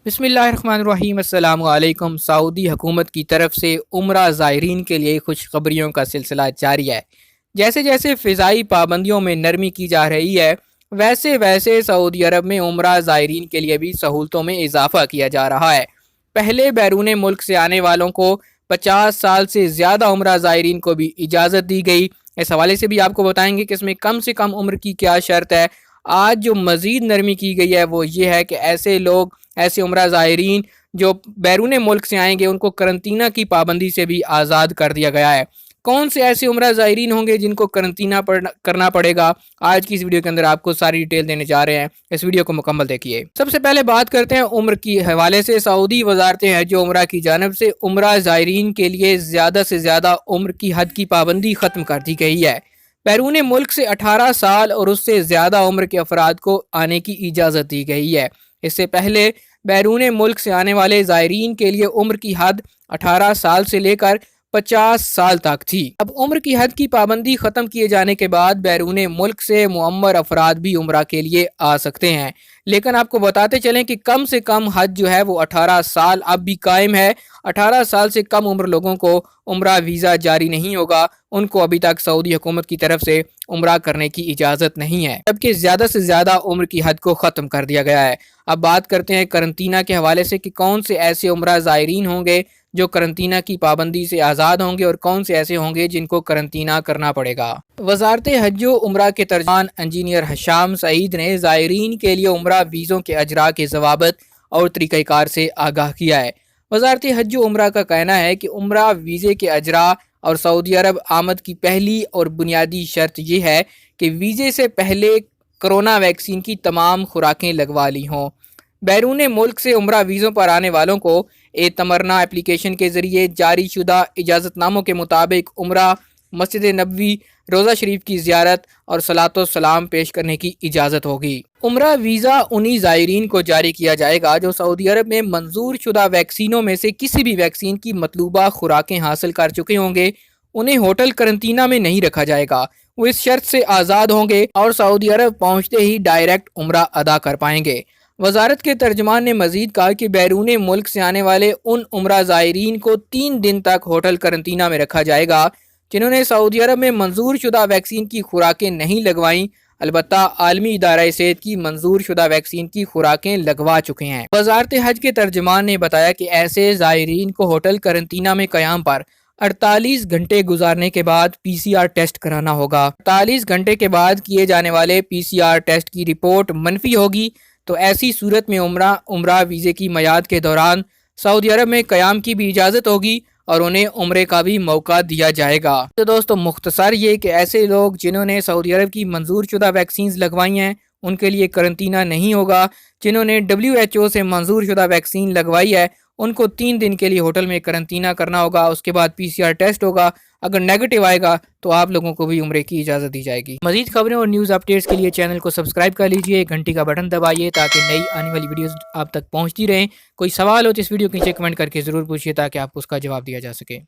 बिस्मिल्लाहिर्रहमानिर्रहीम। अस्सलाम वालेकुम। सऊदी हुकूमत की तरफ से उम्रा ज़ायरीन के लिए खुशखबरियों का सिलसिला जारी है। जैसे जैसे फ़िज़ाई पाबंदियों में नरमी की जा रही है, वैसे वैसे सऊदी अरब में उम्रा ज़ायरीन के लिए भी सहूलतों में इजाफ़ा किया जा रहा है। पहले बैरून मुल्क से आने वालों को 50 साल से ज़्यादा उम्रा ज़ायरीन को भी इजाज़त दी गई। इस हवाले से भी आपको बताएंगे कि इसमें कम से कम उम्र की क्या शर्त है। आज जो मज़ीद नरमी की गई है वो ये है कि ऐसे उम्रा ज़ायरीन जो बैरून मुल्क से आएंगे उनको करंतना की पाबंदी से भी आज़ाद कर दिया गया है। कौन से ऐसे उम्रा ज़ायरीन होंगे जिनको करंतना करना पड़ेगा, आज की इस वीडियो के अंदर आपको सारी डिटेल देने जा रहे हैं। इस वीडियो को मुकम्मल देखिए। सबसे पहले बात करते हैं उम्र की हवाले से। सऊदी वजारत हज व उम्रा की जानब से उम्रा ज़ायरीन के लिए ज़्यादा से ज़्यादा उम्र की हद की पाबंदी ख़त्म कर दी गई है। बैरून मुल्क से 18 साल और उससे ज़्यादा उम्र के अफराद को आने की इजाज़त दी गई है। इससे पहले बैरून मुल्क से आने वाले ज़ायरीन के लिए उम्र की हद 18 साल से लेकर 50 साल तक थी। अब उम्र की हद की पाबंदी ख़त्म किए जाने के बाद बैरून मुल्क से मुअम्मर अफराद भी उम्रा के लिए आ सकते हैं, लेकिन आपको बताते चलें कि कम से कम हद जो है वो 18 साल अब भी कायम है। 18 साल से कम उम्र लोगों को उम्रा वीज़ा जारी नहीं होगा। उनको अभी तक सऊदी हुकूमत की तरफ से उम्रा करने की इजाज़त नहीं है, जबकि ज़्यादा से ज़्यादा उम्र की हद को ख़त्म कर दिया गया है। अब बात करते हैं करंतना के हवाले से कि कौन से ऐसे उम्रा ज़ायरीन होंगे जो करंतना की पाबंदी से आज़ाद होंगे और कौन से ऐसे होंगे जिनको करंतना करना पड़ेगा। वजारत हज व उम्रा के तर्जमान इंजीनियर हशाम सईद ने ज़ायरीन के लिए उम्रा वीज़ों के अजरा के ज़वाबित और तरीक़ाकार से आगाह किया है। वजारत हज व उम्रा का कहना है कि उम्रा वीज़े के अजरा और सऊदी अरब आमद की पहली और बुनियादी शर्त यह है कि वीज़े से पहले कोरोना वैक्सीन की तमाम खुराकें लगवा ली हों। बैरून मुल्क से उम्रा वीज़ों पर आने वालों को तमन्ना एप्लीकेशन के ज़रिए जारी शुदा इजाज़तनामों के मुताबिक उम्रा, मस्जिद नबवी, रोज़ा शरीफ की ज़ियारत और सलातो सलाम पेश करने की इजाज़त होगी। उम्रा वीज़ा उन्हीं ज़ायरीन को जारी किया जाएगा जो सऊदी अरब में मंजूर शुदा वैक्सीनों में से किसी भी वैक्सीन की मतलूबा खुराकें हासिल कर चुके होंगे। उन्हें होटल करंतना में नहीं रखा जाएगा। वो इस शर्त से आज़ाद होंगे और सऊदी अरब पहुँचते ही डायरेक्ट उम्रा अदा कर पाएंगे। वजारत के तर्जमान ने मजीद कहा कि बैरून मुल्क से आने वाले उन उम्रा ज़ायरीन को 3 दिन तक होटल करंतना में रखा जाएगा जिन्होंने सऊदी अरब में मंजूर शुदा वैक्सीन की खुराकें नहीं लगवाईं, अलबत्ता आलमी इदारा सेहत की मंजूर शुदा वैक्सीन की खुराकें लगवा चुके हैं। वजारत हज के तर्जमान ने बताया कि ऐसे ज़ायरीन को होटल करंतना में क़याम पर 48 घंटे गुजारने के बाद PCR टेस्ट कराना होगा। 48 घंटे के बाद किए जाने वाले PCR टेस्ट की रिपोर्ट मनफी होगी तो ऐसी सूरत में उम्रा वीज़े की मयाद के दौरान सऊदी अरब में क़याम की भी इजाज़त होगी और उन्हें उम्रे का भी मौका दिया जाएगा। तो दोस्तों मुख्तसर ये कि ऐसे लोग जिन्होंने सऊदी अरब की मंजूर शुदा वैक्सीन लगवाई हैं उनके लिए करंतना नहीं होगा। जिन्होंने WHO से मंजूर शुदा वैक्सीन लगवाई है उनको 3 दिन के लिए होटल में करंतना करना होगा। उसके बाद PCR टेस्ट होगा, अगर नेगेटिव आएगा तो आप लोगों को भी उम्रे की इजाज़त दी जाएगी। मज़ीद खबरें और न्यूज़ अपडेट्स के लिए चैनल को सब्सक्राइब कर लीजिए, घंटी का बटन दबाइए ताकि नई आने वाली वीडियोस आप तक पहुंचती रहें। कोई सवाल हो तो इस वीडियो के नीचे कमेंट करके ज़रूर पूछिए ताकि आपको उसका जवाब दिया जा सके।